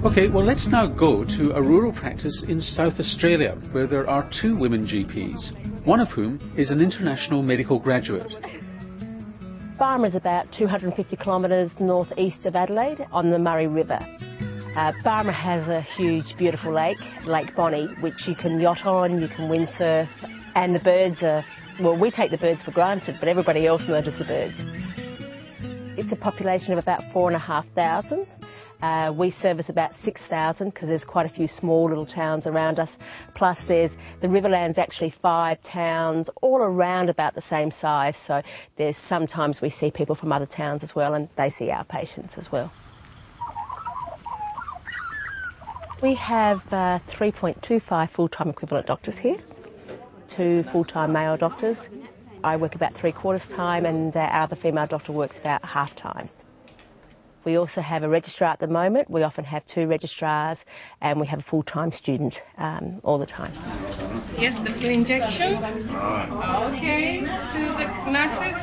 OK, well, let's now go to a rural practice in South Australia, where there are 2 women GPs, one of whom is an international medical graduate. Barmera is about 250 kilometres northeast of Adelaide on the Murray River. Barmera has a huge, beautiful lake, Lake Bonnie, which you can yacht on, you can windsurf, and the birds are, well, we take the birds for granted, but everybody else murders the birds. It's a population of about 4,500. We service about 6,000 because there's quite a few small little towns around us. Plus there's the Riverland's actually 5 towns all around about the same size. So there's sometimes we see people from other towns as well, and they see our patients as well. We have 3.25 full-time equivalent doctors here, 2 full-time male doctors. I work about 3/4 time, and our other female doctor works about half-time. We also have a registrar at the moment. We often have 2 registrars, and we have a full-time student all the time. Yes, the flu injection. Okay, to the nurses.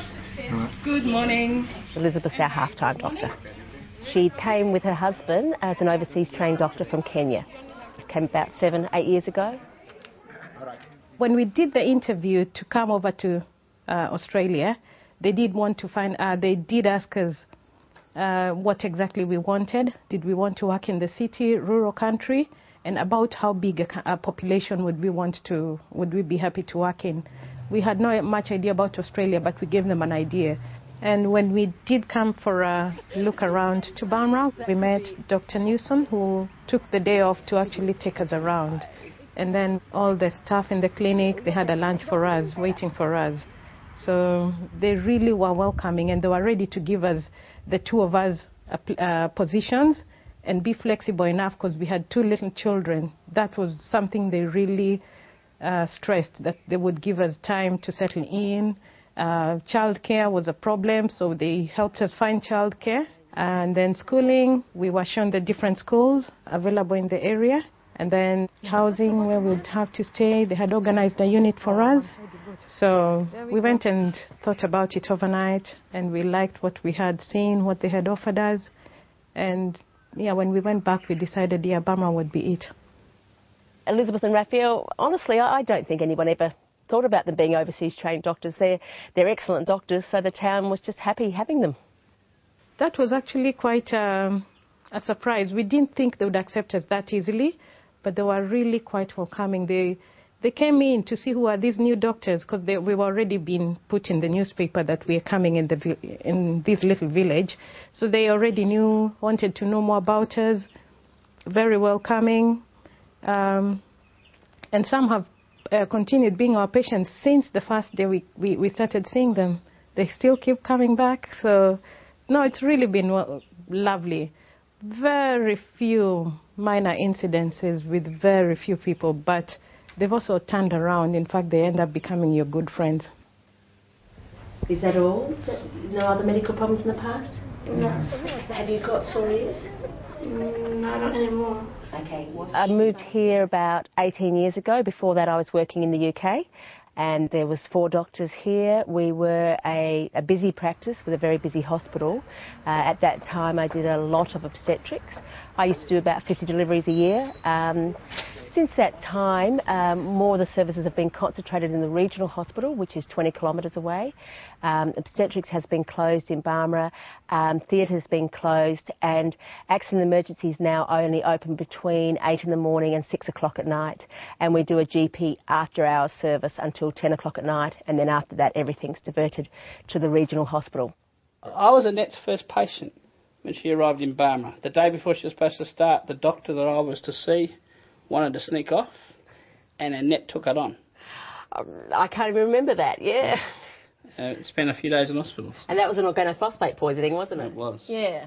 Good morning. Elizabeth's our half-time doctor. She came with her husband as an overseas trained doctor from Kenya. Came about 7, 8 years ago. When we did the interview to come over to Australia, they did want to find they did ask us what exactly we wanted. Did we want to work in the city, rural country, and about how big a population would we be happy to work in. We had no much idea about Australia, but we gave them an idea. And when we did come for a look around to Barmera, we met Dr. Newson, who took the day off to actually take us around. And then all the staff in the clinic, they had a lunch for us, waiting for us. So they really were welcoming, and they were ready to give us, the 2 of us, positions and be flexible enough because we had 2 little children. That was something they really stressed, that they would give us time to settle in. Childcare was a problem, so they helped us find childcare. And then schooling, we were shown the different schools available in the area. And then housing, where we'd have to stay, they had organized a unit for us. So we went and thought about it overnight, and we liked what we had seen, what they had offered us. And yeah, when we went back, we decided, yeah, Barmera would be it. Elizabeth and Raphael, honestly, I don't think anyone ever thought about them being overseas trained doctors. They're excellent doctors, so the town was just happy having them. That was actually quite a surprise. We didn't think they would accept us that easily, but they were really quite welcoming. They came in to see who are these new doctors, because we've already been put in the newspaper that we are coming in this little village. So they already knew, wanted to know more about us, very welcoming. And some have continued being our patients since the first day we started seeing them. They still keep coming back. So, no, it's really been lovely. Very few minor incidences with very few people, but they've also turned around. In fact, they end up becoming your good friends. Is that all? No other medical problems in the past? No. Have you got sore ears? No, not anymore. Okay. I moved here about 18 years ago. Before that, I was working in the UK, and there was 4 doctors here. We were a busy practice with a very busy hospital. At that time, I did a lot of obstetrics. I used to do about 50 deliveries a year. Since that time, more of the services have been concentrated in the regional hospital, which is 20 kilometres away. Obstetrics has been closed in Barmera, theatre has been closed, and accident and emergencies now only open between 8 in the morning and 6 o'clock at night. And we do a GP after hours service until 10 o'clock at night, and then after that everything's diverted to the regional hospital. I was Annette's first patient when she arrived in Barmera. The day before she was supposed to start, the doctor that I was to see wanted to sneak off, and Annette took it on. I can't even remember that, yeah. Spent a few days in hospital. And that was an organophosphate poisoning, wasn't it? It was. Yeah.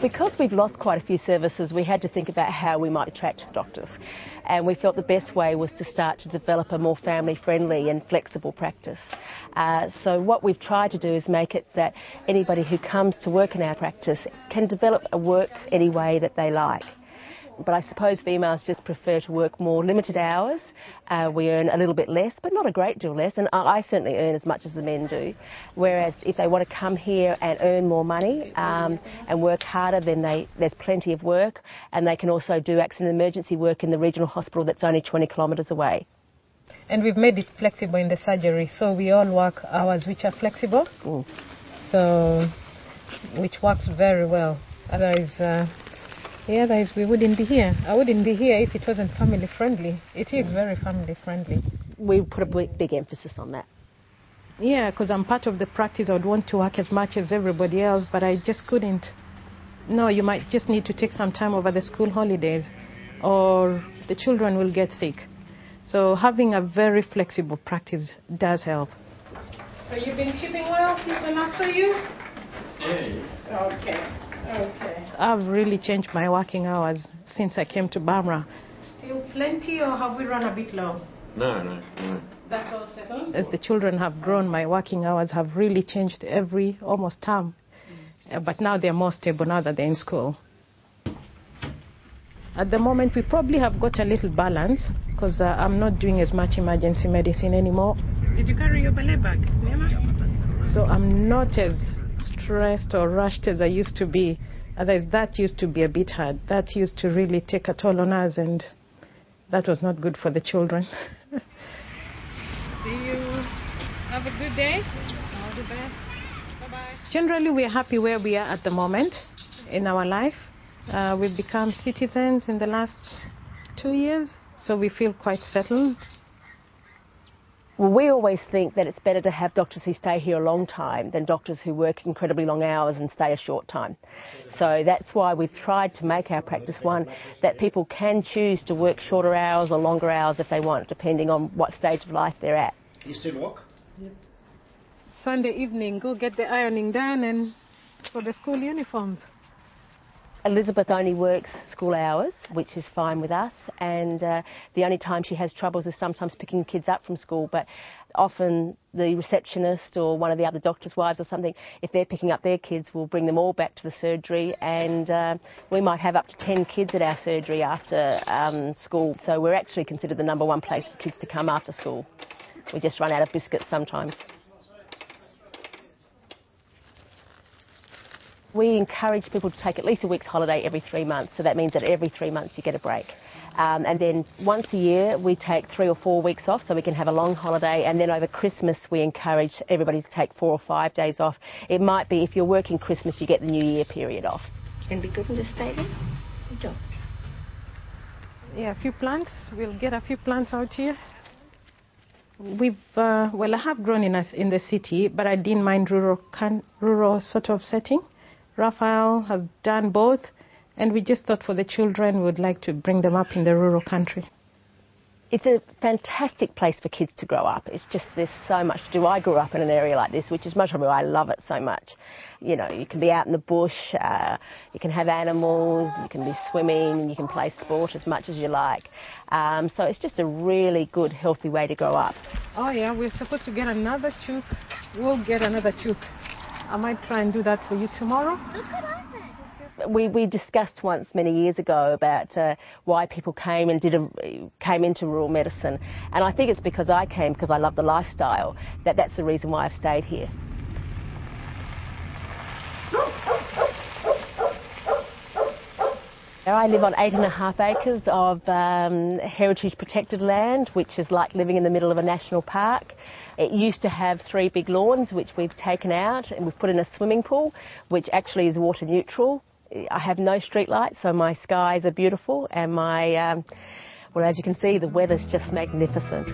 Because we've lost quite a few services, we had to think about how we might attract doctors. And we felt the best way was to start to develop a more family-friendly and flexible practice. So what we've tried to do is make it that anybody who comes to work in our practice can develop a work any way that they like. But I suppose females just prefer to work more limited hours. We earn a little bit less, but not a great deal less, and I certainly earn as much as the men do. Whereas if they want to come here and earn more money and work harder, then there's plenty of work, and they can also do accident and emergency work in the regional hospital that's only 20 kilometres away. And we've made it flexible in the surgery, so we all work hours which are flexible, so which works very well. Otherwise, we wouldn't be here. I wouldn't be here if it wasn't family friendly. It is very family friendly. We put a big emphasis on that. Yeah, because I'm part of the practice. I would want to work as much as everybody else, but I just couldn't. No, you might just need to take some time over the school holidays, or the children will get sick. So having a very flexible practice does help. So you've been keeping well since the last saw you? Yeah. Okay. I've really changed my working hours since I came to Barmera. Still plenty, or have we run a bit low? No. That's all settled? As the children have grown, my working hours have really changed every almost term. But now they're more stable now that they're in school. At the moment, we probably have got a little balance because I'm not doing as much emergency medicine anymore. Did you carry your ballet bag, Nema? So I'm not as stressed or rushed as I used to be. Otherwise, that used to be a bit hard. That used to really take a toll on us, and that was not good for the children. Do you have a good day? All the best. Bye-bye. Generally, we're happy where we are at the moment in our life. We've become citizens in the last 2 years, so we feel quite settled. Well, we always think that it's better to have doctors who stay here a long time than doctors who work incredibly long hours and stay a short time. So that's why we've tried to make our practice one that people can choose to work shorter hours or longer hours if they want, depending on what stage of life they're at. You still walk? Yep. Sunday evening, go get the ironing done and for the school uniforms. Elizabeth only works school hours, which is fine with us, and the only time she has troubles is sometimes picking kids up from school, but often the receptionist or one of the other doctor's wives or something, if they're picking up their kids, will bring them all back to the surgery, and we might have up to 10 kids at our surgery after school, so we're actually considered the #1 place for kids to come after school. We just run out of biscuits sometimes. We encourage people to take at least a week's holiday every 3 months, so that means that every 3 months you get a break. And then once a year we take 3 or 4 weeks off so we can have a long holiday, and then over Christmas we encourage everybody to take 4 or 5 days off. It might be if you're working Christmas you get the New Year period off. And be good and just stay there? Good job. Yeah, a few plants. We'll get a few plants out here. Well, I have grown in the city, but I didn't mind rural sort of setting. Raphael has done both, and we just thought for the children we would like to bring them up in the rural country. It's a fantastic place for kids to grow up. It's just there's so much to do. I grew up in an area like this, which is much more, I love it so much. You know, you can be out in the bush, you can have animals, you can be swimming, you can play sport as much as you like. So it's just a really good, healthy way to grow up. Oh yeah, we're supposed to get another chook. We'll get another chook. I might try and do that for you tomorrow. We discussed once many years ago about why people came into rural medicine, and I think it's because I came because I love the lifestyle. That's the reason why I've stayed here. I live on 8.5 acres of heritage protected land, which is like living in the middle of a national park. It used to have 3 big lawns, which we've taken out, and we've put in a swimming pool, which actually is water neutral. I have no street lights, so my skies are beautiful, and my, well, as you can see, the weather's just magnificent.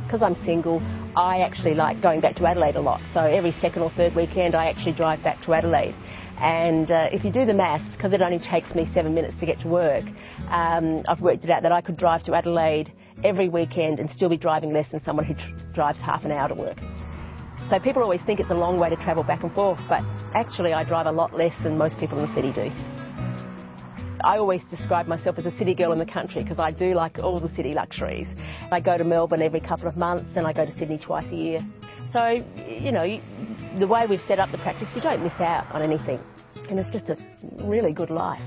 Because I'm single, I actually like going back to Adelaide a lot, so every 2nd or 3rd weekend I actually drive back to Adelaide. And if you do the maths, because it only takes me 7 minutes to get to work, I've worked it out that I could drive to Adelaide every weekend and still be driving less than someone who drives half an hour to work. So people always think it's a long way to travel back and forth, but actually I drive a lot less than most people in the city do. I always describe myself as a city girl in the country because I do like all the city luxuries. I go to Melbourne every couple of months and I go to Sydney twice a year. So, you know, the way we've set up the practice, you don't miss out on anything. And it's just a really good life.